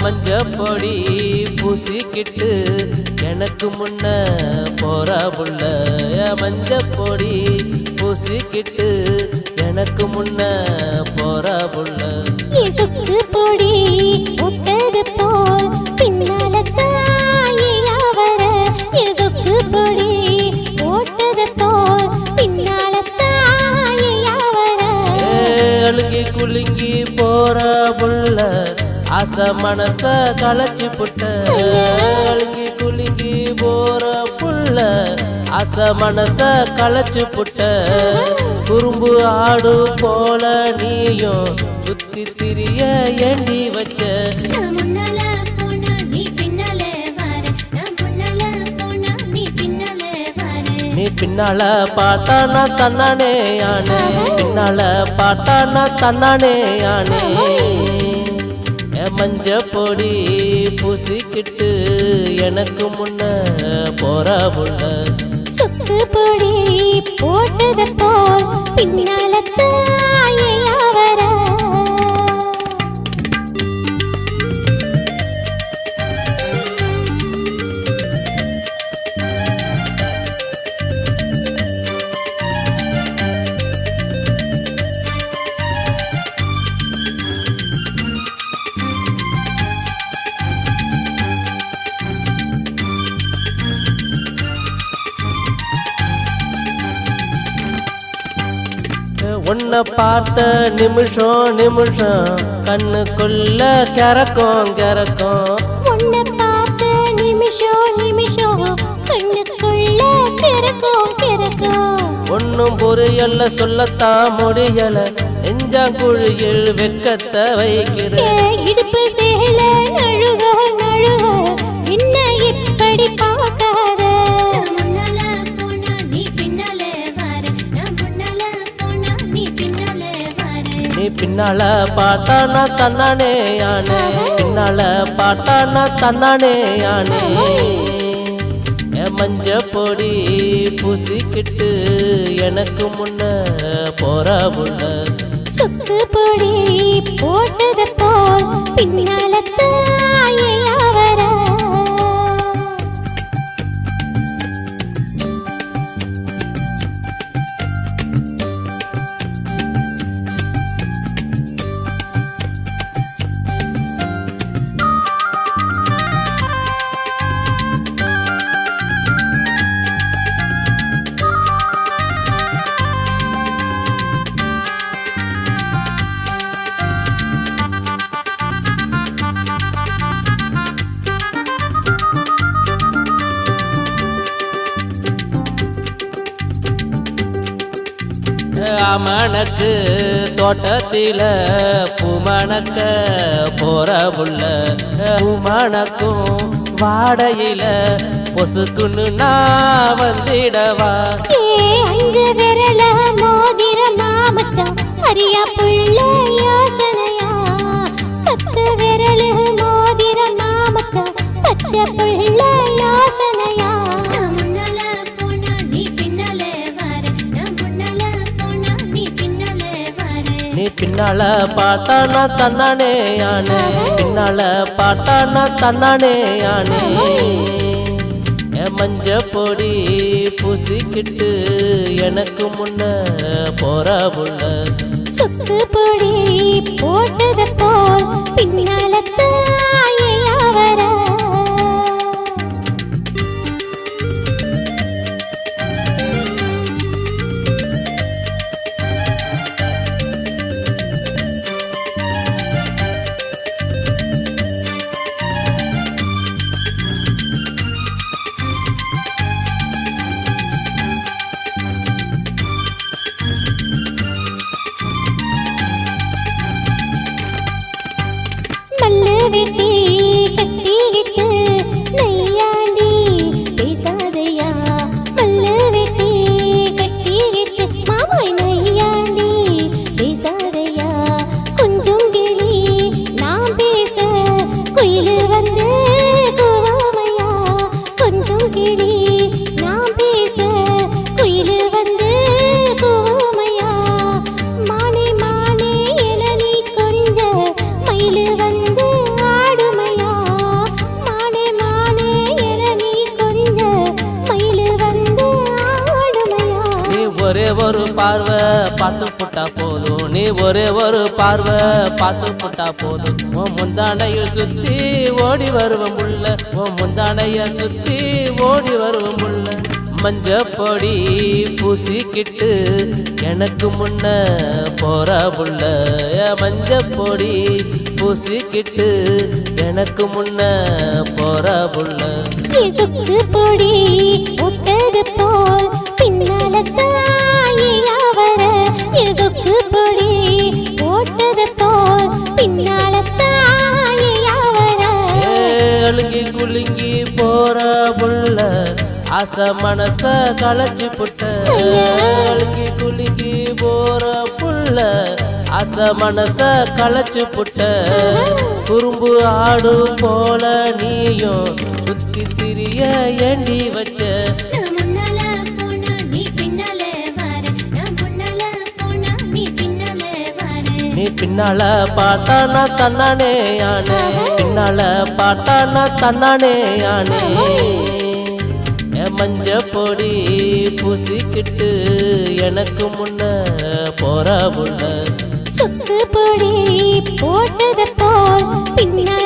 மஞ்ச பொடி பூசிக்கிட்டு எனக்கு முன்ன போறா புள்ள மஞ்ச பொடி பூசிக்கிட்டு எனக்கு முன்ன போறா புள்ள சுக்கு பொடி முட்டது போல் பின்னால தாயா வர சுக்கு பொடி போட்டது போல் பின்னால தாயா வர அழுகி குலுங்கி போறா புள்ள ஆசை மனச களைச்சி புட்ட அழுகி குலுங்கி போற புள்ள ஆசை மனச களைச்சி புட்ட குறும்பு ஆடு போல நீயும் சுத்தி திரிய ஏண்டி வச்ச நீ பின்னால பார்த்தானா தன்னானே யானே பின்னால பார்த்தானா தன்னானே யானே மஞ்ச பொடி பூசிக்கிட்டு எனக்கு முன்ன போறா புள்ள சுக்கு பொடி போட்டது போல் பின்னால தாயா வர உன்னை பார்த்த நிமிஷம் நிமிஷம் கண்ணுக்குள்ள கிறக்கும் கிறக்கும் உன்னை பார்த்த நிமிஷம் நிமிஷம் கண்ணுக்குள்ள கிறக்கும் கிறக்கும் ஒன்னும் புரியல சொல்லத்தான் முடியல நெஞ்சாங்குழியில் வெக்கத்தை வைக்கிற இடுப்பு சேல நழுவ நழுவ என்ன இப்படி பார்க்காத நீ பின்னால பார்த்தானா தன்னானே யானே பின்னால பார்த்தானா தன்னானே யானே மஞ்ச பொடி பூசிக்கிட்டு எனக்கு முன்ன போறா புள்ள சுக்கு பொடி போட்டது போல் பின்னால தாயா வர மணக்கு தோட்டத்தில பூமணக்க போற புள்ள பூமணக்கும் வாடையில பொசுக்குன்னு நான் வந்திடவா அஞ்சு விரல மோதிர மாமச்சான் அரியா புள்ள யோசனையா பத்து விரல மோதிர மாமச்சான் பச்சை புள்ள யோசனையா நீ பின்னால பார்த்தானா தன்னானே யானே பின்னால பார்த்தானா தன்னானே யானே மஞ்ச பொடி பூசிக்கிட்டு எனக்கு முன்ன போறா புள்ள சுக்கு பொடி போட்டது போல் பின்னால தாயா வர வெட்டி ஒரு பார்வை பார்த்து புட்டா போதும், நீ ஒரே ஒரு பார்வை பார்த்து புட்டா போதும். உன் முந்தானையில் சுத்தி ஓடி வருவோம் உள்ள, உன் முந்தானைய சுத்தி ஓடி வருவோம் உள்ள. மஞ்சப்பொடி பூசிக்கிட்டு எனக்கு முன்ன போற புள்ள, மஞ்சப்பொடி பூசிக்கிட்டு எனக்கு முன்ன போற புள்ள. நீ சுக்கு பொடி முட்டது போல் பின்னால தாயா வர, நீ சுக்கு பொடி போட்டது போல் பின்னால தாயா வர. அழுங்கி குலுங்கி போற புள்ள ஆச மனச களைச்சு புட்ட, அழுங்கி குலுங்கி போற புள்ள ஆச மனச களைச்சு புட்ட. குறும்பு ஆடு போல நீயும் சுத்தி திரிய ஏண்டி வச்ச. நீ பின்னால பார்த்தா நான் தன்னானே யானே, பின்னால பார்த்தா நான் தன்னானே யானே. மஞ்ச பொடி பூசிக்கிட்டு எனக்கு முன்ன போற புள்ள, சுக்கு பொடி போட்டது போல் பின்னால